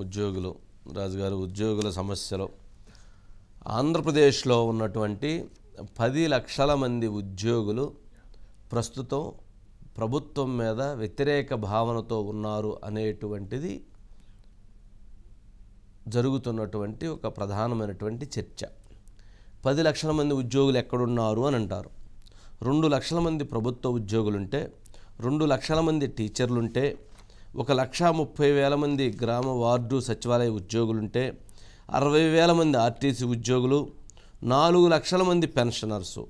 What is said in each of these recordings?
ఉద్యోగులు రాజుగారు ఉద్యోగుల సమస్యలు ఆంధ్రప్రదేశ్లో ఉన్నటువంటి 10 లక్షల మంది ఉద్యోగులు ప్రస్తుతం ప్రభుత్వం మీద వ్యతిరేక భావనతో ఉన్నారు అనేటువంటిది జరుగుతున్నటువంటి ఒక ప్రధానమైనటువంటి చర్చ. 10 లక్షల మంది ఉద్యోగులు ఎక్కడున్నారు అని అంటారు. 2 లక్షల మంది ప్రభుత్వ ఉద్యోగులుంటే, 2 లక్షల మంది టీచర్లుంటే, 1,30,000 మంది గ్రామ వార్డు సచివాలయ ఉద్యోగులుంటే, 60,000 మంది ఆర్టీసీ ఉద్యోగులు, 4 లక్షల మంది పెన్షనర్సు,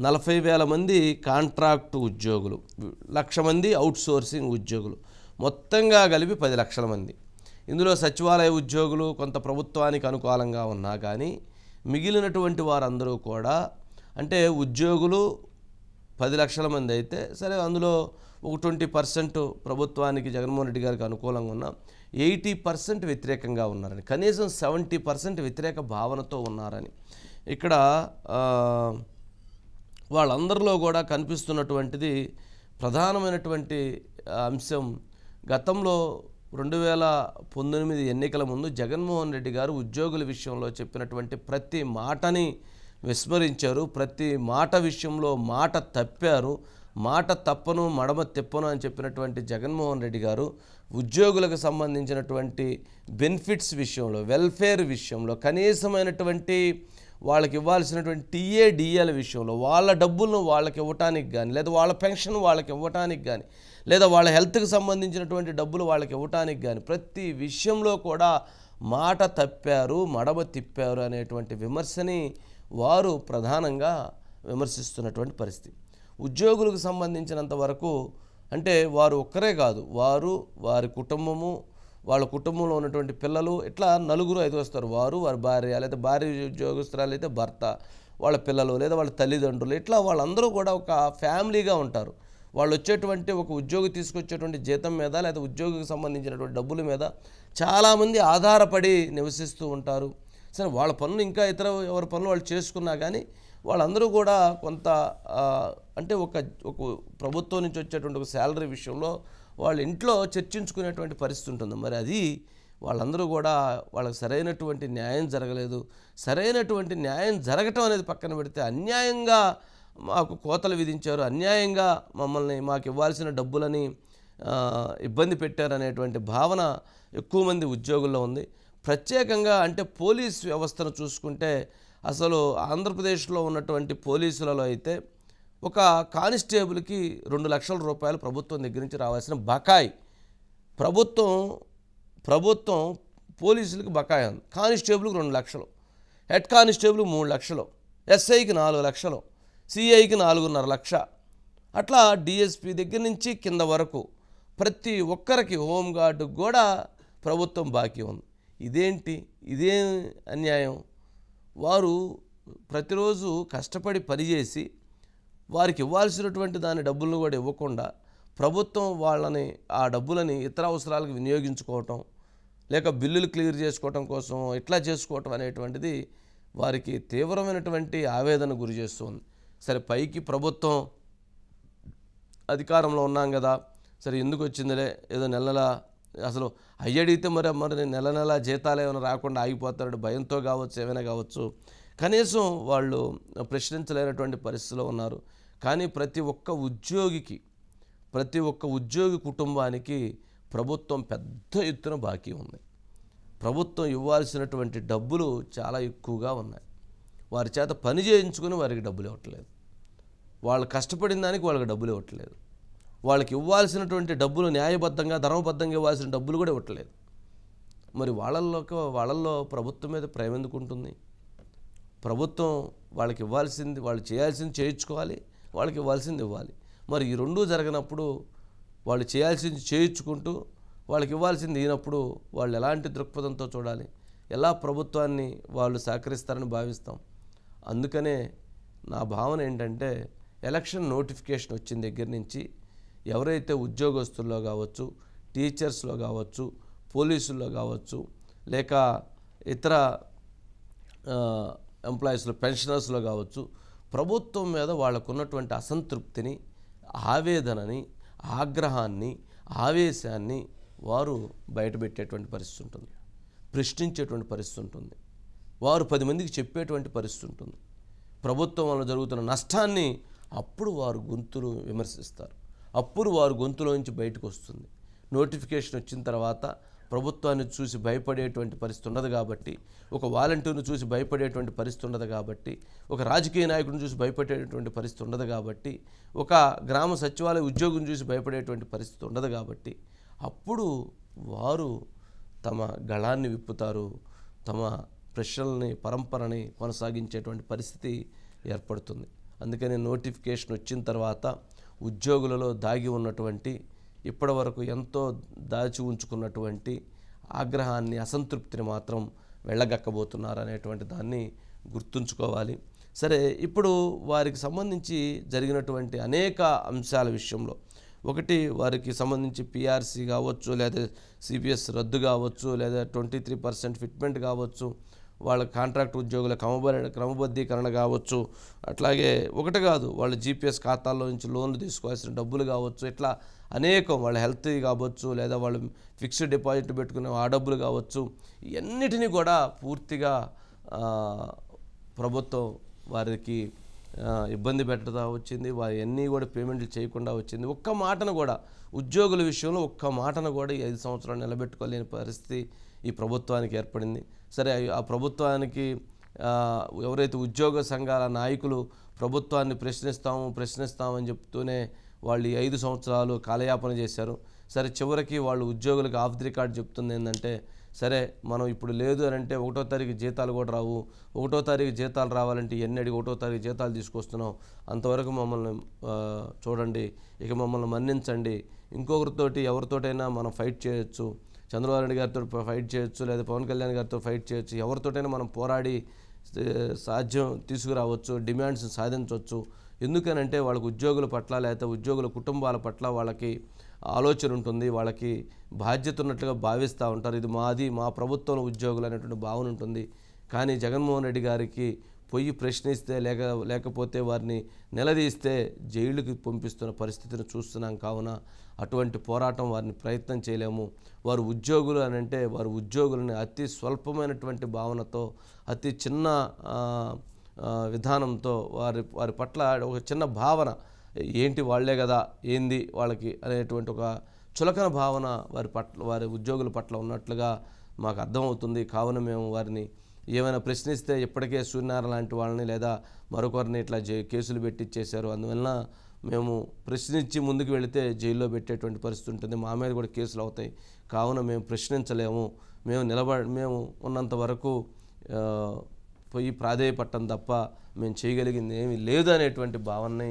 40,000 మంది కాంట్రాక్టు ఉద్యోగులు, 1,00,000 మంది అవుట్సోర్సింగ్ ఉద్యోగులు, మొత్తంగా కలిపి 10 లక్షల మంది. ఇందులో సచివాలయ ఉద్యోగులు కొంత ప్రభుత్వానికి అనుకూలంగా ఉన్నా కానీ మిగిలినటువంటి వారందరూ కూడా అంటే ఉద్యోగులు 10 లక్షల మంది అయితే సరే, అందులో ఒక 20% ప్రభుత్వానికి జగన్మోహన్ రెడ్డి గారికి అనుకూలంగా ఉన్న 80% వ్యతిరేకంగా ఉన్నారని, కనీసం 70% వ్యతిరేక భావనతో ఉన్నారని ఇక్కడ వాళ్ళందరిలో కూడా కనిపిస్తున్నటువంటిది ప్రధానమైనటువంటి అంశం. గతంలో 2019 ఎన్నికల ముందు జగన్మోహన్ రెడ్డి గారు ఉద్యోగుల విషయంలో చెప్పినటువంటి ప్రతి మాటని విస్మరించారు. ప్రతి మాట విషయంలో మాట తప్పారు. మాట తప్పను మడమ తిప్పను అని చెప్పినటువంటి జగన్మోహన్ రెడ్డి గారు ఉద్యోగులకు సంబంధించినటువంటి బెనిఫిట్స్ విషయంలో, వెల్ఫేర్ విషయంలో, కనీసమైనటువంటి వాళ్ళకి ఇవ్వాల్సినటువంటి టీఏడిఏల విషయంలో వాళ్ళ డబ్బులను వాళ్ళకి ఇవ్వటానికి కానీ, లేదా వాళ్ళ పెన్షన్ వాళ్ళకి ఇవ్వటానికి కానీ, లేదా వాళ్ళ హెల్త్కి సంబంధించినటువంటి డబ్బులు వాళ్ళకి ఇవ్వటానికి కానీ ప్రతి విషయంలో కూడా మాట తప్పారు, మడమ తిప్పారు అనేటువంటి విమర్శని వారు ప్రధానంగా విమర్శిస్తున్నటువంటి పరిస్థితి. ఉద్యోగులకు సంబంధించినంత వరకు అంటే వారు ఒక్కరే కాదు, వారు, వారి కుటుంబము, వాళ్ళ కుటుంబంలో ఉన్నటువంటి పిల్లలు, ఇట్లా 4-5 వస్తారు. వారు, వారి భార్య, లేదా భార్య ఉద్యోగస్తురాలు అయితే భర్త, వాళ్ళ పిల్లలు, లేదా వాళ్ళ తల్లిదండ్రులు, ఇట్లా వాళ్ళందరూ కూడా ఒక ఫ్యామిలీగా ఉంటారు. వాళ్ళు వచ్చేటువంటి ఒక ఉద్యోగి తీసుకొచ్చేటువంటి జీతం మీద, లేదా ఉద్యోగికి సంబంధించినటువంటి డబ్బుల మీద చాలామంది ఆధారపడి నివసిస్తూ ఉంటారు. సరే, వాళ్ళ పనులు ఇంకా ఇతర ఎవరి పనులు వాళ్ళు చేసుకున్నా కానీ వాళ్ళందరూ కూడా కొంత అంటే ఒక ప్రభుత్వం నుంచి వచ్చేటువంటి ఒక శాలరీ విషయంలో వాళ్ళ ఇంట్లో చర్చించుకునేటువంటి పరిస్థితి ఉంటుంది. మరి అది వాళ్ళందరూ కూడా వాళ్ళకి సరైనటువంటి న్యాయం జరగలేదు. సరైనటువంటి న్యాయం జరగటం అనేది పక్కన పెడితే అన్యాయంగా మాకు కోతలు విధించారు, అన్యాయంగా మమ్మల్ని మాకు ఇవ్వాల్సిన డబ్బులని ఇబ్బంది పెట్టారనేటువంటి భావన ఎక్కువ మంది ఉద్యోగుల్లో ఉంది. ప్రత్యేకంగా అంటే పోలీస్ వ్యవస్థను చూసుకుంటే అసలు ఆంధ్రప్రదేశ్లో ఉన్నటువంటి పోలీసులలో అయితే ఒక కానిస్టేబుల్కి 2 లక్షల రూపాయలు ప్రభుత్వం దగ్గర నుంచి రావాల్సిన బకాయి ప్రభుత్వం పోలీసులకి బకాయి ఉంది. కానిస్టేబుల్కి 2 లక్షలు, హెడ్ కానిస్టేబుల్కి 3 లక్షలు, ఎస్ఐకి 4 లక్షలు, సిఐకి 4.5 లక్ష, అట్లా డిఎస్పీ దగ్గర నుంచి కింద వరకు ప్రతి ఒక్కరికి, హోంగార్డుకు కూడా ప్రభుత్వం బాకీ ఉంది. ఇదేం అన్యాయం? వారు ప్రతిరోజు కష్టపడి పనిచేసి వారికి ఇవ్వాల్సినటువంటి దాని డబ్బులను కూడా ఇవ్వకుండా ప్రభుత్వం వాళ్ళని ఆ డబ్బులని ఇతర అవసరాలకు వినియోగించుకోవటం, లేక బిల్లులు క్లియర్ చేసుకోవటం కోసం ఇట్లా చేసుకోవటం అనేటువంటిది వారికి తీవ్రమైనటువంటి ఆవేదన గురి చేస్తుంది. సరే, పైకి ప్రభుత్వం అధికారంలో ఉన్నాం కదా, సరే ఎందుకు వచ్చిందిలే, ఏదో నెల అసలు అయ్యడిగితే మరి నెల జీతాలు ఏమైనా రాకుండా ఆగిపోతారు భయంతో కావచ్చు, ఏమైనా కావచ్చు, కనీసం వాళ్ళు ప్రశ్నించలేనటువంటి పరిస్థితిలో ఉన్నారు. కానీ ప్రతి ఒక్క ఉద్యోగి కుటుంబానికి ప్రభుత్వం పెద్ద ఎత్తున బాకీ ఉంది. ప్రభుత్వం ఇవ్వాల్సినటువంటి డబ్బులు చాలా ఎక్కువగా ఉన్నాయి. వారి చేత పని చేయించుకుని వారికి డబ్బులు ఇవ్వట్లేదు. వాళ్ళు కష్టపడిన దానికి వాళ్ళకి డబ్బులు ఇవ్వట్లేదు. వాళ్ళకి ఇవ్వాల్సినటువంటి డబ్బులు న్యాయబద్ధంగా, ధర్మబద్ధంగా ఇవ్వాల్సిన డబ్బులు కూడా ఇవ్వట్లేదు. మరి వాళ్ళల్లో ప్రభుత్వం మీద ప్రేమ ఎందుకు ఉంటుంది? ప్రభుత్వం వాళ్ళకి ఇవ్వాల్సింది, వాళ్ళు చేయాల్సింది చేయించుకోవాలి, వాళ్ళకి ఇవ్వాల్సింది ఇవ్వాలి. మరి ఈ రెండూ జరగనప్పుడు వాళ్ళు చేయాల్సింది చేయించుకుంటూ వాళ్ళకి ఇవ్వాల్సింది ఇవ్వనప్పుడు వాళ్ళు ఎలాంటి దృక్పథంతో చూడాలి? ఎలా ప్రభుత్వాన్ని వాళ్ళు సహకరిస్తారని భావిస్తాం? అందుకనే నా భావన ఏంటంటే, ఎలక్షన్ నోటిఫికేషన్ వచ్చిన దగ్గర నుంచి ఎవరైతే ఉద్యోగస్తుల్లో కావచ్చు, టీచర్స్లో కావచ్చు, పోలీసుల్లో కావచ్చు, లేక ఇతర ఎంప్లాయీస్లో, పెన్షనర్స్లో కావచ్చు, ప్రభుత్వం మీద వాళ్ళకున్నటువంటి అసంతృప్తిని, ఆవేదనని, ఆగ్రహాన్ని, ఆవేశాన్ని వారు బయటపెట్టేటువంటి పరిస్థితి ఉంటుంది, ప్రశ్నించేటువంటి పరిస్థితి ఉంటుంది, వారు 10 మందికి చెప్పేటువంటి పరిస్థితి ఉంటుంది. ప్రభుత్వం వల్ల జరుగుతున్న నష్టాన్ని అప్పుడు వారు గొంతులు విమర్శిస్తారు, అప్పుడు వారు గొంతులోంచి బయటకు వస్తుంది. నోటిఫికేషన్ వచ్చిన తర్వాత ప్రభుత్వాన్ని చూసి భయపడేటువంటి పరిస్థితి ఉండదు కాబట్టి, ఒక వాలంటీర్ను చూసి భయపడేటువంటి పరిస్థితి ఉండదు కాబట్టి, ఒక రాజకీయ నాయకుడిని చూసి భయపడేటువంటి పరిస్థితి ఉండదు కాబట్టి, ఒక గ్రామ సచివాలయ ఉద్యోగిని చూసి భయపడేటువంటి పరిస్థితి ఉండదు కాబట్టి, అప్పుడు వారు తమ గళాన్ని విప్పుతారు, తమ ప్రశ్నల్ని పరంపరని కొనసాగించేటువంటి పరిస్థితి ఏర్పడుతుంది. అందుకని నోటిఫికేషన్ వచ్చిన తర్వాత ఉద్యోగులలో దాగి ఉన్నటువంటి ఇప్పటి వరకు ఎంతో దాచి ఉంచుకున్నటువంటి ఆగ్రహాన్ని, అసంతృప్తిని మాత్రం వెళ్ళగక్కబోతున్నారు అనేటువంటి దాన్ని గుర్తుంచుకోవాలి. సరే, ఇప్పుడు వారికి సంబంధించి జరిగినటువంటి అనేక అంశాల విషయంలో, ఒకటి వారికి సంబంధించి పిఆర్సీ కావచ్చు, లేదా సిపిఎస్ రద్దు కావచ్చు, లేదా 23% ఫిట్మెంట్ కావచ్చు, వాళ్ళ కాంట్రాక్ట్ ఉద్యోగుల క్రమబద్ధీకరణ కావచ్చు, అట్లాగే ఒకటి కాదు వాళ్ళ జీపీఎస్ ఖాతాల్లో నుంచి లోన్లు తీసుకోవాల్సిన డబ్బులు కావచ్చు, ఇట్లా అనేకం, వాళ్ళ హెల్త్ కావచ్చు, లేదా వాళ్ళు ఫిక్స్డ్ డిపాజిట్ పెట్టుకునే ఆ డబ్బులు కావచ్చు, ఇవన్నిటినీ కూడా పూర్తిగా ప్రభుత్వం వారికి ఇబ్బంది పెట్టడం వచ్చింది. వారి కూడా పేమెంట్లు చేయకుండా వచ్చింది. ఒక్క మాటను కూడా ఉద్యోగుల విషయంలో ఒక్క మాటను కూడా ఈ 5 సంవత్సరాలు నిలబెట్టుకోలేని పరిస్థితి ఈ ప్రభుత్వానికి ఏర్పడింది. సరే, ఆ ప్రభుత్వానికి ఎవరైతే ఉద్యోగ సంఘాల నాయకులు ప్రభుత్వాన్ని ప్రశ్నిస్తామని చెప్తూనే వాళ్ళు ఈ 5 సంవత్సరాలు కాలయాపన చేశారు. సరే, చివరికి వాళ్ళు ఉద్యోగులకు ఆఫ్ ది రికార్డ్ చెప్తుంది ఏంటంటే, సరే మనం ఇప్పుడు లేదు అని అంటే 1వ తారీఖు జీతాలు కూడా రావు, 1వ తారీఖు జీతాలు రావాలంటే ఎన్ని అడిగి 1వ తారీఖు జీతాలు తీసుకొస్తున్నాం, అంతవరకు మమ్మల్ని చూడండి, ఇక మమ్మల్ని మన్నించండి, ఇంకొకరితోటి ఎవరితోటైనా మనం ఫైట్ చేయొచ్చు, చంద్రబాబు నాయుడు గారితో ఫైట్ చేయొచ్చు, లేదా పవన్ కళ్యాణ్ గారితో ఫైట్ చేయొచ్చు, ఎవరితోటైనా మనం పోరాడి సాధ్యం తీసుకురావచ్చు, డిమాండ్స్ సాధించవచ్చు. ఎందుకనంటే వాళ్ళకి ఉద్యోగుల పట్ల, లేకపోతే ఉద్యోగుల కుటుంబాల పట్ల వాళ్ళకి ఆలోచన ఉంటుంది, వాళ్ళకి బాధ్యత ఉన్నట్లుగా భావిస్తూ ఉంటారు. ఇది మా ప్రభుత్వంలో ఉద్యోగులు అనేటువంటి భావన ఉంటుంది. కానీ జగన్మోహన్ రెడ్డి గారికి పొయ్యి ప్రశ్నిస్తే లేకపోతే వారిని నిలదీస్తే జైలుకి పంపిస్తున్న పరిస్థితిని చూస్తున్నాం. కావున అటువంటి పోరాటం వారిని ప్రయత్నం చేయలేము. వారు ఉద్యోగులు అని అంటే వారు ఉద్యోగులని అతి స్వల్పమైనటువంటి భావనతో, అతి చిన్న విధానంతో వారి పట్ల ఒక చిన్న భావన, ఏంటి వాళ్ళే కదా ఏంది వాళ్ళకి అనేటువంటి ఒక చులకన భావన వారి ఉద్యోగుల పట్ల ఉన్నట్లుగా మాకు అర్థమవుతుంది. కావున మేము వారిని ఏమైనా ప్రశ్నిస్తే ఇప్పటికే సూర్యనారాయణ లాంటి వాళ్ళని లేదా మరొకరిని ఇట్లా కేసులు పెట్టిచ్చేశారు, అందువలన మేము ప్రశ్నించి ముందుకు వెళితే జైల్లో పెట్టేటువంటి పరిస్థితి ఉంటుంది, మా మీద కూడా కేసులు అవుతాయి, కావున మేము ప్రశ్నించలేము, మేము ఉన్నంత వరకు పోయి ప్రాధేయపట్టం తప్ప మేము చేయగలిగింది ఏమీ లేదు అనేటువంటి భావనని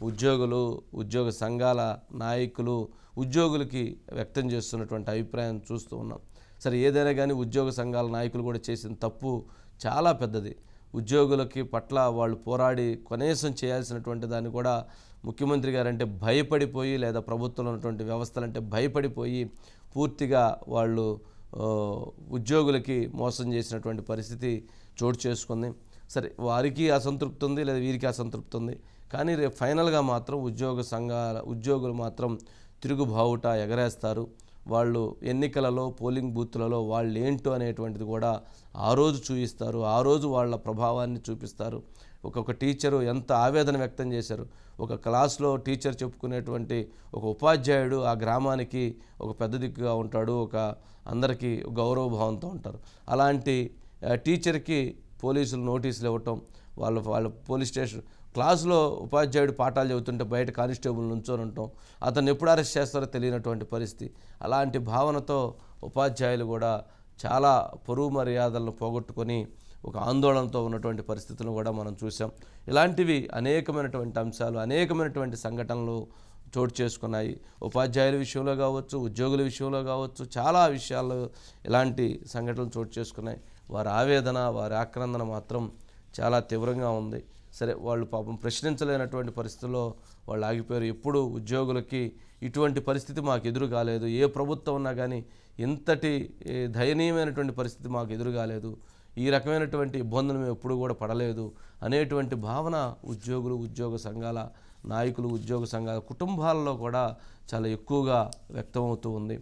ఉద్యోగులు, ఉద్యోగ సంఘాల నాయకులు ఉద్యోగులకి వ్యక్తం చేస్తున్నటువంటి అభిప్రాయం చూస్తూ ఉన్నాం. సరే, ఏదైనా కానీ ఉద్యోగ సంఘాల నాయకులు కూడా చేసిన తప్పు చాలా పెద్దది. ఉద్యోగులకి పట్ల వాళ్ళు పోరాడి కనీసం చేయాల్సినటువంటి దాన్ని కూడా ముఖ్యమంత్రి గారంటే భయపడిపోయి, లేదా ప్రభుత్వంలో ఉన్నటువంటి వ్యవస్థలంటే భయపడిపోయి పూర్తిగా వాళ్ళు ఉద్యోగులకి మోసం చేసినటువంటి పరిస్థితి చోటు చేసుకుంది. సరే, వారికి అసంతృప్తి ఉంది, లేదా వీరికి అసంతృప్తి ఉంది, కానీ రేపు ఫైనల్గా మాత్రం ఉద్యోగులు మాత్రం తిరుగుబావుట ఎగరేస్తారు. వాళ్ళు ఎన్నికలలో, పోలింగ్ బూత్లలో వాళ్ళు ఏంటో అనేటువంటిది కూడా ఆ రోజు చూపిస్తారు, ఆ రోజు వాళ్ళ ప్రభావాన్ని చూపిస్తారు. ఒక్కొక్క టీచరు ఎంత ఆవేదన వ్యక్తం చేశారు. ఒక క్లాస్లో టీచర్ చెప్పుకునేటువంటి ఒక ఉపాధ్యాయుడు ఆ గ్రామానికి ఒక పెద్ద దిక్కుగా ఉంటాడు, ఒక అందరికీ గౌరవభావంతో ఉంటారు. అలాంటి టీచర్కి పోలీసులు నోటీసులు ఇవ్వటం, వాళ్ళ పోలీస్ స్టేషన్ క్లాసులో ఉపాధ్యాయుడు పాఠాలు చెబుతుంటే బయట కానిస్టేబుల్ నుంచొని ఉంటాం, అతను ఎప్పుడు అరెస్ట్ చేస్తారో తెలియనటువంటి పరిస్థితి. అలాంటి భావనతో ఉపాధ్యాయులు కూడా చాలా పరువు మర్యాదలను పోగొట్టుకొని ఒక ఆందోళనతో ఉన్నటువంటి పరిస్థితులను కూడా మనం చూసాం. ఇలాంటివి అనేకమైనటువంటి అంశాలు, అనేకమైనటువంటి సంఘటనలు చోటు చేసుకున్నాయి. ఉపాధ్యాయుల విషయంలో కావచ్చు, ఉద్యోగుల విషయంలో కావచ్చు, చాలా విషయాల్లో ఇలాంటి సంఘటనలు చోటు చేసుకున్నాయి. వారి ఆవేదన, వారి ఆక్రందన మాత్రం చాలా తీవ్రంగా ఉంది. సరే, వాళ్ళు పాపం ప్రశ్నించలేనటువంటి పరిస్థితుల్లో వాళ్ళు ఆగిపోయారు. ఎప్పుడు ఉద్యోగులకి ఇటువంటి పరిస్థితి మాకు ఎదురు కాలేదు, ఏ ప్రభుత్వం ఉన్నా కానీ ఇంతటి దయనీయమైనటువంటి పరిస్థితి మాకు ఎదురు కాలేదు, ఈ రకమైనటువంటి ఇబ్బందులు మేము ఎప్పుడు కూడా పడలేదు అనేటువంటి భావన ఉద్యోగులు, ఉద్యోగ సంఘాల నాయకులు, ఉద్యోగ సంఘాల కుటుంబాలలో కూడా చాలా ఎక్కువగా వ్యక్తమవుతూ ఉంది.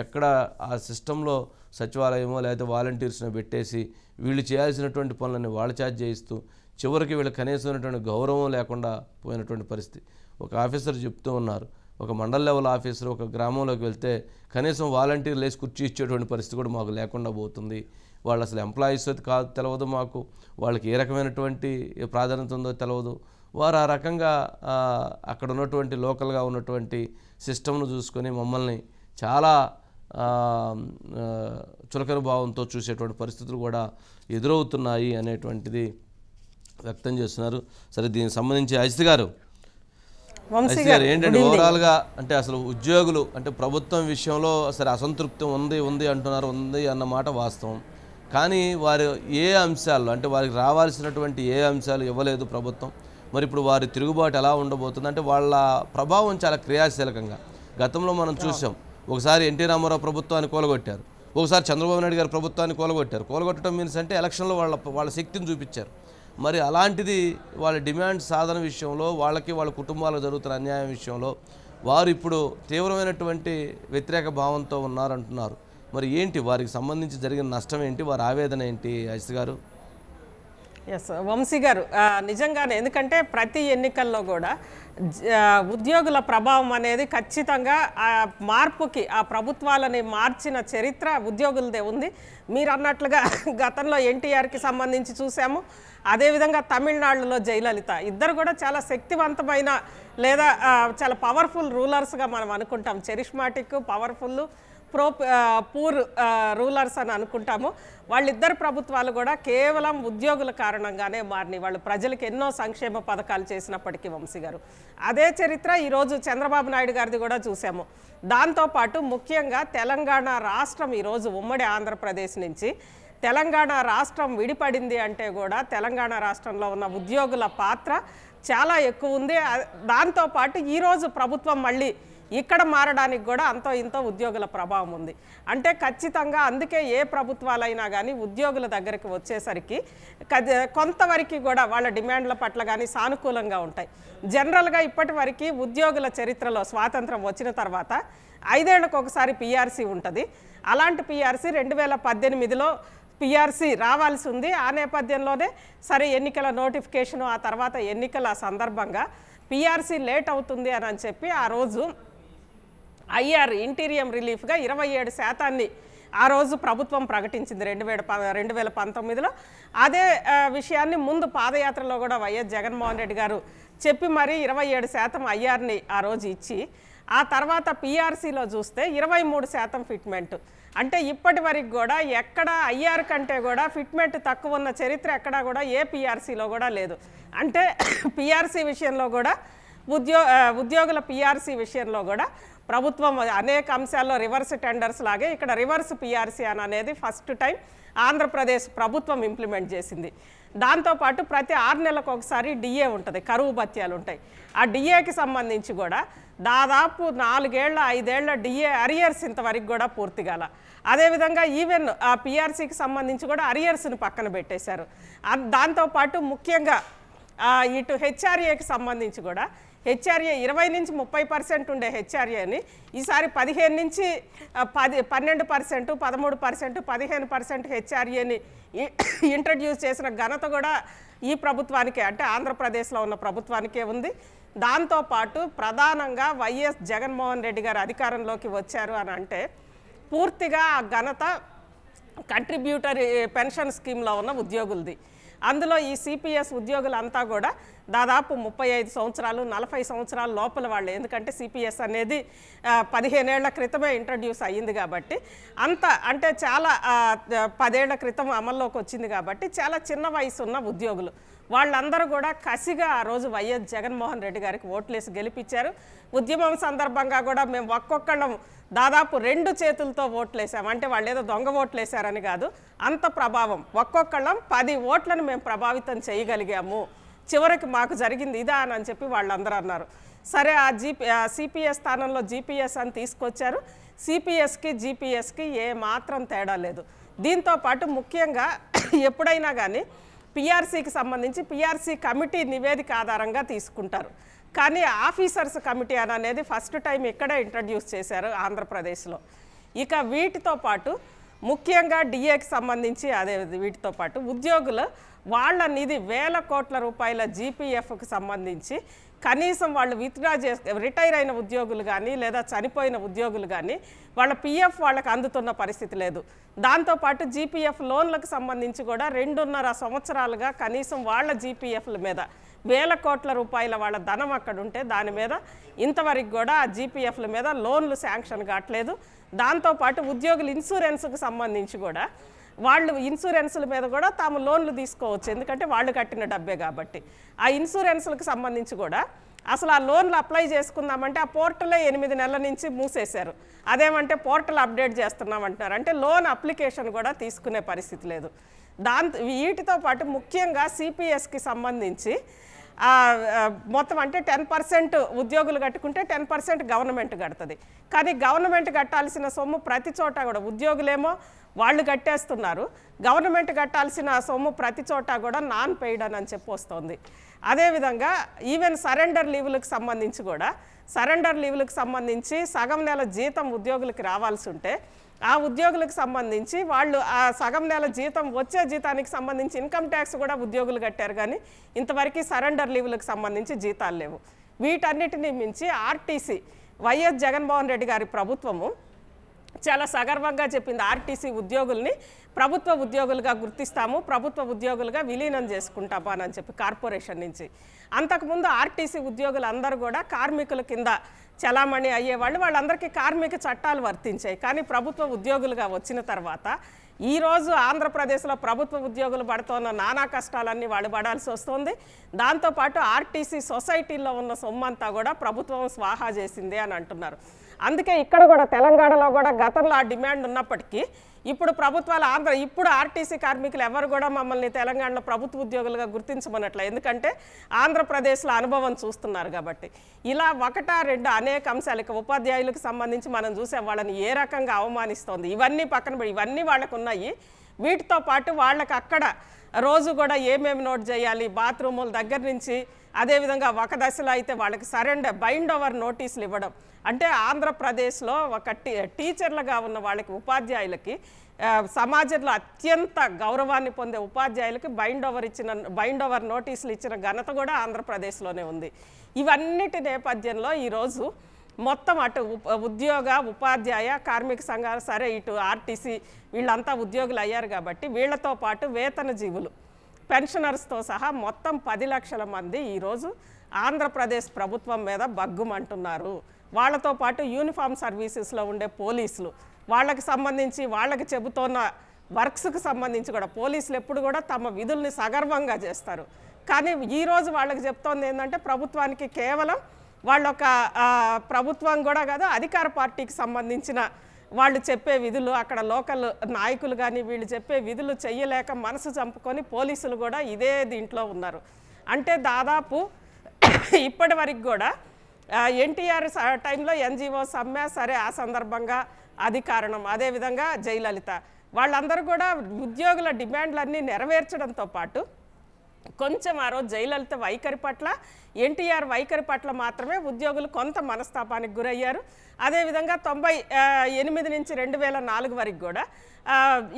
ఎక్కడ ఆ సిస్టంలో సచివాలయమో లేకపోతే వాలంటీర్స్ని పెట్టేసి వీళ్ళు చేయాల్సినటువంటి పనులని వాళ్ళ చేత చేయిస్తూ చివరికి వీళ్ళకి కనీసమైనటువంటి గౌరవం లేకుండా పోయినటువంటి పరిస్థితి. ఒక ఆఫీసర్ చెప్తూ ఉన్నారు, ఒక మండల లెవెల్ ఆఫీసర్ ఒక గ్రామంలోకి వెళ్తే కనీసం వాలంటీర్లు వేసి కుర్చీ ఇచ్చేటువంటి పరిస్థితి కూడా మాకు లేకుండా పోతుంది. వాళ్ళు అసలు ఎంప్లాయీస్ కాదు తెలియదు మాకు, వాళ్ళకి ఏ రకమైనటువంటి ప్రాధాన్యత ఉందో తెలియదు. వారు ఆ రకంగా అక్కడ ఉన్నటువంటి లోకల్గా ఉన్నటువంటి సిస్టమ్ను చూసుకొని మమ్మల్ని చాలా చులకన భావంతో చూసేటువంటి పరిస్థితులు కూడా ఎదురవుతున్నాయి అనేటువంటిది వ్యక్తం చేస్తున్నారు. సరే, దీనికి సంబంధించి అజిత్ గారు ఏంటంటే ఓవరాల్గా అంటే అసలు ఉద్యోగులు అంటే ప్రభుత్వం విషయంలో సరే అసంతృప్తి ఉంది అంటున్నారు, ఉంది అన్న మాట వాస్తవం. కానీ వారు ఏ అంశాలు అంటే వారికి రావాల్సినటువంటి ఏ అంశాలు ఇవ్వలేదు ప్రభుత్వం. మరి ఇప్పుడు వారి తిరుగుబాటు ఎలా ఉండబోతుంది అంటే వాళ్ళ ప్రభావం చాలా క్రియాశీలకంగా గతంలో మనం చూసాం. ఒకసారి ఎన్టీ రామారావు ప్రభుత్వాన్ని కూలగొట్టారు, ఒకసారి చంద్రబాబు నాయుడు గారి ప్రభుత్వాన్ని కూలగొట్టారు. కూలగొట్టడం మీన్స్ అంటే ఎలక్షన్లో వాళ్ళ శక్తిని చూపించారు. మరి అలాంటిది వాళ్ళ డిమాండ్ సాధన విషయంలో వాళ్ళకి వాళ్ళ కుటుంబాలకు జరుగుతున్న అన్యాయం విషయంలో వారు ఇప్పుడు తీవ్రమైనటువంటి వ్యతిరేక భావంతో ఉన్నారంటున్నారు. మరి ఏంటి వారికి సంబంధించి జరిగిన నష్టం ఏంటి, వారి ఆవేదన ఏంటి అజిత్ గారు? ఎస్ వంశీ గారు, నిజంగానే ఎందుకంటే ప్రతి ఎన్నికల్లో కూడా ఉద్యోగుల ప్రభావం అనేది ఖచ్చితంగా ఆ మార్పుకి ఆ ప్రభుత్వాలని మార్చిన చరిత్ర ఉద్యోగులదే ఉంది. మీరు అన్నట్లుగా గతంలో ఎన్టీఆర్కి సంబంధించి చూసాము, అదేవిధంగా తమిళనాడులో జయలలిత ఇద్దరు కూడా చాలా శక్తివంతమైన లేదా చాలా పవర్ఫుల్ రూలర్స్గా మనం అనుకుంటాం. చరిష్మాటిక్, పవర్ఫుల్, పూర్ రూలర్స్ అని అనుకుంటాము. వాళ్ళిద్దరు ప్రభుత్వాలు కూడా కేవలం ఉద్యోగుల కారణంగానే మారినాయి. వాళ్ళు ప్రజలకు ఎన్నో సంక్షేమ పథకాలు చేసినప్పటికీ వంశీ గారు అదే చరిత్ర ఈరోజు చంద్రబాబు నాయుడు గారిది కూడా చూసాము. దాంతోపాటు ముఖ్యంగా తెలంగాణ రాష్ట్రం ఈరోజు ఉమ్మడి ఆంధ్రప్రదేశ్ నుంచి తెలంగాణ రాష్ట్రం విడిపడింది అంటే కూడా తెలంగాణ రాష్ట్రంలో ఉన్న ఉద్యోగుల పాత్ర చాలా ఎక్కువ ఉంది. దాంతోపాటు ఈరోజు ప్రభుత్వం మళ్ళీ ఇక్కడ మారడానికి కూడా అంతో ఇంతో ఉద్యోగుల ప్రభావం ఉంది. అంటే ఖచ్చితంగా అందుకే ఏ ప్రభుత్వాలైనా కానీ ఉద్యోగుల దగ్గరికి వచ్చేసరికి కొంతవరకు కూడా వాళ్ళ డిమాండ్ల పట్ల కానీ సానుకూలంగా ఉంటాయి. జనరల్గా ఇప్పటి వరకు ఉద్యోగుల చరిత్రలో స్వాతంత్రం వచ్చిన తర్వాత 5 ఏళ్లకు ఒకసారి పిఆర్సీ ఉంటుంది. అలాంటి పిఆర్సీ 2018లో పిఆర్సీ రావాల్సి ఉంది. ఆ నేపథ్యంలోనే సరే ఎన్నికల నోటిఫికేషను, ఆ తర్వాత ఎన్నికల సందర్భంగా పిఆర్సీ లేట్ అవుతుంది అని చెప్పి ఆ రోజు ఐఆర్ ఇంటీరియం రిలీఫ్గా 27% ఆ రోజు ప్రభుత్వం ప్రకటించింది 2019లో. అదే విషయాన్ని ముందు పాదయాత్రలో కూడా వైఎస్ జగన్మోహన్ రెడ్డి గారు చెప్పి మరి 27% ఐఆర్ని ఆ రోజు ఇచ్చి, ఆ తర్వాత పిఆర్సీలో చూస్తే 23% ఫిట్మెంట్. అంటే ఇప్పటి వరకు కూడా ఎక్కడ ఐఆర్ కంటే కూడా ఫిట్మెంట్ తక్కువ ఉన్న చరిత్ర ఎక్కడా కూడా ఏ పిఆర్సీలో కూడా లేదు. అంటే పిఆర్సీ విషయంలో కూడా ఉద్యోగుల పిఆర్సీ విషయంలో కూడా ప్రభుత్వం అనేక అంశాల్లో రివర్స్ టెండర్స్ లాగే ఇక్కడ రివర్స్ పిఆర్సీ అనేది ఫస్ట్ టైం ఆంధ్రప్రదేశ్ ప్రభుత్వం ఇంప్లిమెంట్ చేసింది. దాంతోపాటు ప్రతి 6 నెలలకు ఒకసారి డిఏ ఉంటుంది, కరువు భత్యాలు ఉంటాయి. ఆ డిఏకి సంబంధించి కూడా దాదాపు 4 ఏళ్ల 5 ఏళ్ల డిఏ అరియర్స్ ఇంతవరకు కూడా పూర్తి కాల. అదేవిధంగా ఈవెన్ ఆ పిఆర్సీకి సంబంధించి కూడా అరియర్స్ని పక్కన పెట్టేశారు. దాంతోపాటు ముఖ్యంగా ఇటు హెచ్ఆర్ఏకి సంబంధించి కూడా హెచ్ఆర్ఏ 20 నుంచి 30% ఉండే హెచ్ఆర్ఏని ఈసారి 15 నుంచి 12%, 13%, 15% హెచ్ఆర్ఏని ఇంట్రడ్యూస్ చేసిన ఘనత కూడా ఈ ప్రభుత్వానికే, అంటే ఆంధ్రప్రదేశ్లో ఉన్న ప్రభుత్వానికే ఉంది. దాంతోపాటు ప్రధానంగా వైఎస్ జగన్మోహన్ రెడ్డి గారు అధికారంలోకి వచ్చారు అని అంటే పూర్తిగా ఆ ఘనత కంట్రిబ్యూటరీ పెన్షన్ స్కీమ్లో ఉన్న ఉద్యోగులది. అందులో ఈ సిపిఎస్ ఉద్యోగులంతా కూడా దాదాపు 35 సంవత్సరాలు 40 సంవత్సరాల లోపల వాళ్ళు, ఎందుకంటే సిపిఎస్ అనేది 15 ఏళ్ల క్రితమే ఇంట్రడ్యూస్ అయ్యింది కాబట్టి అంత అంటే చాలా 10 ఏళ్ల క్రితం అమల్లోకి వచ్చింది కాబట్టి చాలా చిన్న వయసు ఉన్న ఉద్యోగులు వాళ్ళందరూ కూడా కసిగా ఆ రోజు వైఎస్ జగన్మోహన్ రెడ్డి గారికి ఓట్లేసి గెలిపించారు. ఉద్యమం సందర్భంగా కూడా మేము ఒక్కొక్కళ్ళం దాదాపు 2 చేతులతో ఓట్లేసాం. అంటే వాళ్ళు ఏదో దొంగ ఓట్లేసారని కాదు, అంత ప్రభావం ఒక్కొక్కళ్ళం 10 ఓట్లను మేము ప్రభావితం చేయగలిగాము. చివరికి మాకు జరిగింది ఇదా అని చెప్పి వాళ్ళందరూ అన్నారు. సరే ఆ సిపిఎస్ స్థానంలో జీపీఎస్ అని తీసుకొచ్చారు. సిపిఎస్కి జీపీఎస్కి ఏ మాత్రం తేడా లేదు. దీంతోపాటు ముఖ్యంగా ఎప్పుడైనా కానీ పిఆర్సీకి సంబంధించి పిఆర్సీ కమిటీ నివేదిక ఆధారంగా తీసుకుంటారు. కానీ ఆఫీసర్స్ కమిటీ అనేది ఫస్ట్ టైం ఇక్కడే ఇంట్రడ్యూస్ చేశారు ఆంధ్రప్రదేశ్లో. ఇక వీటితో పాటు ముఖ్యంగా డిఏకి సంబంధించి అదే వీటితో పాటు ఉద్యోగులు వాళ్ళ నిధి వేల కోట్ల రూపాయల జీపీఎఫ్కి సంబంధించి కనీసం వాళ్ళు విత్డ్రా రిటైర్ అయిన ఉద్యోగులు కానీ లేదా చనిపోయిన ఉద్యోగులు కానీ వాళ్ళ పిఎఫ్ వాళ్ళకి అందుతున్న పరిస్థితి లేదు. దాంతోపాటు జీపీఎఫ్ లోన్లకు సంబంధించి కూడా 2.5 సంవత్సరాలుగా కనీసం వాళ్ళ జీపీఎఫ్ల మీద వేల కోట్ల రూపాయల వాళ్ళ ధనం అక్కడ ఉంటే దాని మీద ఇంతవరకు కూడా ఆ జీపీఎఫ్ల మీద లోన్లు శాంక్షన్ కావట్లేదు. దాంతోపాటు ఉద్యోగుల ఇన్సూరెన్స్కి సంబంధించి కూడా వాళ్ళు ఇన్సూరెన్స్ల మీద కూడా తాము లోన్లు తీసుకోవచ్చు, ఎందుకంటే వాళ్ళు కట్టిన డబ్బే కాబట్టి. ఆ ఇన్సూరెన్స్లకు సంబంధించి కూడా అసలు ఆ లోన్లు అప్లై చేసుకుందామంటే ఆ పోర్టలే 8 నెలల నుంచి మూసేశారు. అదేమంటే పోర్టల్ అప్డేట్ చేస్తున్నామంటున్నారు, అంటే లోన్ అప్లికేషన్ కూడా తీసుకునే పరిస్థితి లేదు. వీటితో పాటు ముఖ్యంగా సిపిఎస్కి సంబంధించి మొత్తం అంటే 10% ఉద్యోగులు కట్టుకుంటే 10% గవర్నమెంట్ కడుతుంది. కానీ గవర్నమెంట్ కట్టాల్సిన సొమ్ము ప్రతి చోట కూడా ఉద్యోగులేమో వాళ్ళు కట్టేస్తున్నారు, గవర్నమెంట్ కట్టాల్సిన సొమ్ము ప్రతి చోట కూడా నాన్ పెయిడ్ అని చెప్పి వస్తుంది. అదేవిధంగా ఈవెన్ సరెండర్ లీవులకు సంబంధించి కూడా సగం నెల జీతం ఉద్యోగులకి రావాల్సి ఉంటే ఆ ఉద్యోగులకు సంబంధించి వాళ్ళు ఆ సగం నెల జీతం వచ్చే జీతానికి సంబంధించి ఇన్కమ్ ట్యాక్స్ కూడా ఉద్యోగులు కట్టారు, కానీ ఇంతవరకు సరెండర్ లీవులకు సంబంధించి జీతాలు లేవు. వీటన్నిటినీ మించి ఆర్టీసీ వైఎస్ జగన్మోహన్ రెడ్డి గారి ప్రభుత్వము చాలా సగర్వంగా చెప్పింది, ఆర్టీసీ ఉద్యోగుల్ని ప్రభుత్వ ఉద్యోగులుగా గుర్తిస్తాము, ప్రభుత్వ ఉద్యోగులుగా విలీనం చేసుకుంటాము అని చెప్పి కార్పొరేషన్ నుంచి. అంతకుముందు ఆర్టీసీ ఉద్యోగులు అందరూ కూడా కార్మికుల కింద చలామణి అయ్యేవాళ్ళు, వాళ్ళందరికీ కార్మిక చట్టాలు వర్తించాయి. కానీ ప్రభుత్వ ఉద్యోగులుగా వచ్చిన తర్వాత ఈరోజు ఆంధ్రప్రదేశ్లో ప్రభుత్వ ఉద్యోగులు పడుతున్న నానా కష్టాలన్నీ వాళ్ళు పడాల్సి వస్తుంది. దాంతోపాటు ఆర్టీసీ సొసైటీల్లో ఉన్న సొమ్మంతా కూడా ప్రభుత్వం స్వాహా చేసింది అని అంటున్నారు. అందుకే ఇక్కడ కూడా తెలంగాణలో కూడా గతంలో ఆ డిమాండ్ ఉన్నప్పటికీ ఇప్పుడు ప్రభుత్వాలు ఇప్పుడు ఆర్టీసీ కార్మికులు ఎవరు కూడా మమ్మల్ని తెలంగాణలో ప్రభుత్వ ఉద్యోగులుగా గుర్తించమన్నట్లే, ఎందుకంటే ఆంధ్రప్రదేశ్లో అనుభవం చూస్తున్నారు కాబట్టి. ఇలా 1-2 అనేక అంశాలు, ఇక ఉపాధ్యాయులకు సంబంధించి మనం చూసే వాళ్ళని ఏ రకంగా అవమానిస్తోంది, ఇవన్నీ పక్కన పెట్టి ఇవన్నీ వాళ్ళకు ఉన్నాయి. వీటితో పాటు వాళ్ళకి అక్కడ రోజు కూడా ఏమేమి నోట్ చేయాలి, బాత్రూముల దగ్గర నుంచి, అదేవిధంగా ఒక దశలో అయితే వాళ్ళకి బైండ్ ఓవర్ నోటీసులు ఇవ్వడం, అంటే ఆంధ్రప్రదేశ్లో ఒక టీచర్లుగా ఉన్న వాళ్ళకి ఉపాధ్యాయులకి సమాజంలో అత్యంత గౌరవాన్ని పొందే ఉపాధ్యాయులకి బైండ్ ఓవర్ నోటీసులు ఇచ్చిన ఘనత కూడా ఆంధ్రప్రదేశ్లోనే ఉంది. ఇవన్నిటి నేపథ్యంలో ఈరోజు మొత్తం అటు ఉపాధ్యాయ కార్మిక సంఘాలు సరే, ఇటు ఆర్టీసీ వీళ్ళంతా ఉద్యోగులు అయ్యారు కాబట్టి వీళ్లతో పాటు వేతన జీవులు పెన్షనర్స్తో సహా మొత్తం 10 లక్షల మంది ఈరోజు ఆంధ్రప్రదేశ్ ప్రభుత్వం మీద బగ్గుమంటున్నారు. వాళ్ళతో పాటు యూనిఫామ్ సర్వీసెస్లో ఉండే పోలీసులు, వాళ్ళకి సంబంధించి వాళ్ళకి చెబుతున్న వర్క్స్కి సంబంధించి కూడా పోలీసులు ఎప్పుడు కూడా తమ విధుల్ని సగర్వంగా చేస్తారు. కానీ ఈరోజు వాళ్ళకి చెప్తోంది ఏంటంటే ప్రభుత్వానికి కేవలం వాళ్ళొక ప్రభుత్వం కూడా కాదు, అధికార పార్టీకి సంబంధించిన వాళ్ళు చెప్పే విధులు, అక్కడ లోకల్ నాయకులు కానీ వీళ్ళు చెప్పే విధులు చెయ్యలేక మనసు చంపుకొని పోలీసులు కూడా ఇదే దీంట్లో ఉన్నారు. అంటే దాదాపు ఇప్పటి వరకు కూడా ఎన్టీఆర్ టైంలో ఎన్జిఓ సమ్మె సరే, ఆ సందర్భంగా అది కారణం. అదేవిధంగా జయలలిత వాళ్ళందరూ కూడా ఉద్యోగుల డిమాండ్లన్నీ నెరవేర్చడంతో పాటు కొంచెం ఆ రోజు జయలలిత వైఖరి పట్ల, ఎన్టీఆర్ వైఖరి పట్ల మాత్రమే ఉద్యోగులు కొంత మనస్తాపానికి గురయ్యారు. అదేవిధంగా 98 నుంచి 2004 వరకు కూడా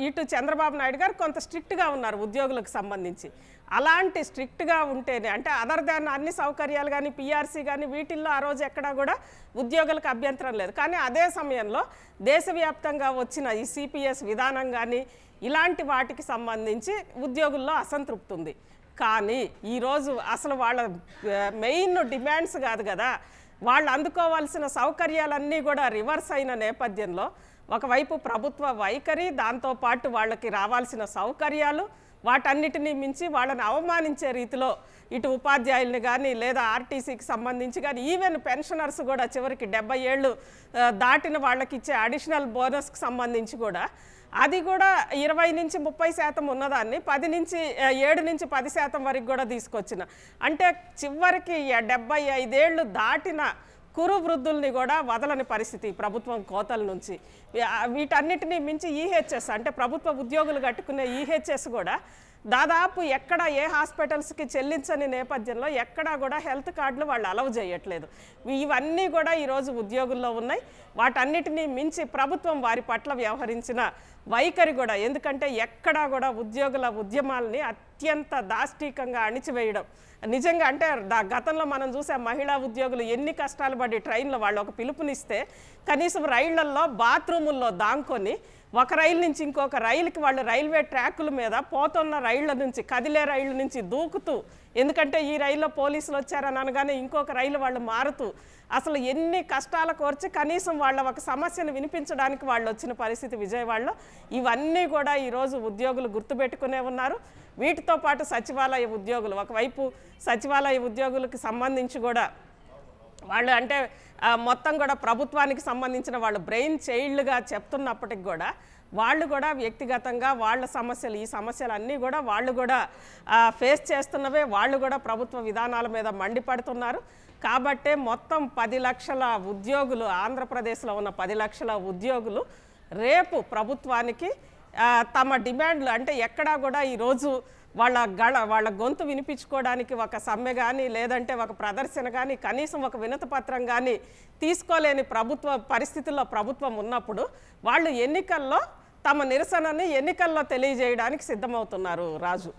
ఇటు చంద్రబాబు నాయుడు గారు కొంత స్ట్రిక్ట్గా ఉన్నారు ఉద్యోగులకు సంబంధించి. అలాంటి స్ట్రిక్ట్గా ఉంటేనే, అంటే అదర్ దాన్ అన్ని సౌకర్యాలు కానీ పిఆర్సీ కానీ వీటిల్లో ఆ రోజు ఎక్కడా కూడా ఉద్యోగులకు అభ్యంతరం లేదు. కానీ అదే సమయంలో దేశవ్యాప్తంగా వచ్చిన ఈ సిపిఎస్ విధానం కానీ ఇలాంటి వాటికి సంబంధించి ఉద్యోగుల్లో అసంతృప్తి ఉంది. కానీ ఈరోజు అసలు వాళ్ళ మెయిన్ డిమాండ్స్ కాదు కదా, వాళ్ళు అందుకోవాల్సిన సౌకర్యాలన్నీ కూడా రివర్స్ అయిన నేపథ్యంలో ఒకవైపు ప్రభుత్వ వైఖరి, దాంతోపాటు వాళ్ళకి రావాల్సిన సౌకర్యాలు, వాటన్నిటినీ మించి వాళ్ళని అవమానించే రీతిలో ఇటు ఉపాధ్యాయుల్ని కానీ లేదా ఆర్టీసీకి సంబంధించి కానీ ఈవెన్ పెన్షనర్స్ కూడా చివరికి 70 ఏళ్ళు దాటిన వాళ్ళకి ఇచ్చే అడిషనల్ బోనస్కి సంబంధించి కూడా అది కూడా 20 నుంచి 30% ఉన్నదాన్ని 7 నుంచి 10% వరకు కూడా తీసుకొచ్చిన, అంటే చివరికి 75 ఏళ్ళు దాటిన కురు వృద్ధుల్ని కూడా వదలని పరిస్థితి ప్రభుత్వం కోతల నుంచి. వీటన్నిటినీ మించి ఈహెచ్ఎస్ అంటే ప్రభుత్వ ఉద్యోగులు కట్టుకునే ఈహెచ్ఎస్ కూడా దాదాపు ఎక్కడ ఏ హాస్పిటల్స్కి చెల్లించని నేపథ్యంలో ఎక్కడా కూడా హెల్త్ కార్డులు వాళ్ళు అలౌ చేయట్లేదు. ఇవన్నీ కూడా ఈరోజు ఉద్యోగుల్లో ఉన్నాయి. వాటన్నిటినీ మించి ప్రభుత్వం వారి పట్ల వ్యవహరించిన వైఖరి కూడా, ఎందుకంటే ఎక్కడా కూడా ఉద్యోగుల ఉద్యమాలని అత్యంత దాష్టీకంగా అణిచివేయడం నిజంగా అంటే గతంలో మనం చూసే మహిళా ఉద్యోగులు ఎన్ని కష్టాలు పడి ట్రైన్లో వాళ్ళు ఒక పిలుపునిస్తే కనీసం రైళ్లల్లో బాత్రూముల్లో దాంకొని ఒక రైలు నుంచి ఇంకొక రైలుకి వాళ్ళు రైల్వే ట్రాకుల మీద పోతున్న రైళ్ల నుంచి కదిలే రైళ్ళ నుంచి దూకుతూ, ఎందుకంటే ఈ రైల్లో పోలీసులు వచ్చారని అనగానే ఇంకొక రైలు వాళ్ళు మారుతూ అసలు ఎన్ని కష్టాల కోర్చి కనీసం వాళ్ళ ఒక సమస్యను వినిపించడానికి వాళ్ళు వచ్చిన పరిస్థితి విజయవాడలో. ఇవన్నీ కూడా ఈరోజు ఉద్యోగులు గుర్తుపెట్టుకునే ఉన్నారు. వీటితో పాటు సచివాలయ ఉద్యోగులు, ఒకవైపు సచివాలయ ఉద్యోగులకు సంబంధించి కూడా వాళ్ళు అంటే మొత్తం కూడా ప్రభుత్వానికి సంబంధించిన వాళ్ళు బ్రెయిన్ చైల్డ్గా చెప్తున్నప్పటికి కూడా వాళ్ళు కూడా వ్యక్తిగతంగా వాళ్ళ సమస్యలు, ఈ సమస్యలన్నీ కూడా వాళ్ళు కూడా ఫేస్ చేస్తున్నవే. వాళ్ళు కూడా ప్రభుత్వ విధానాల మీద మండిపడుతున్నారు. కాబట్టే మొత్తం 10 లక్షల ఉద్యోగులు, ఆంధ్రప్రదేశ్లో ఉన్న 10 లక్షల ఉద్యోగులు రేపు ప్రభుత్వానికి తమ డిమాండ్లు అంటే ఎక్కడా కూడా ఈరోజు వాళ్ళ గొంతు వినిపించుకోవడానికి ఒక సమ్మె కానీ లేదంటే ఒక ప్రదర్శన కానీ కనీసం ఒక వినతి పత్రం కానీ తీసుకోలేని పరిస్థితుల్లో ప్రభుత్వం ఉన్నప్పుడు వాళ్ళు ఎన్నికల్లో తమ నిరసనని ఎన్నికల్లో తెలియజేయడానికి సిద్ధమవుతున్నారు రాజు.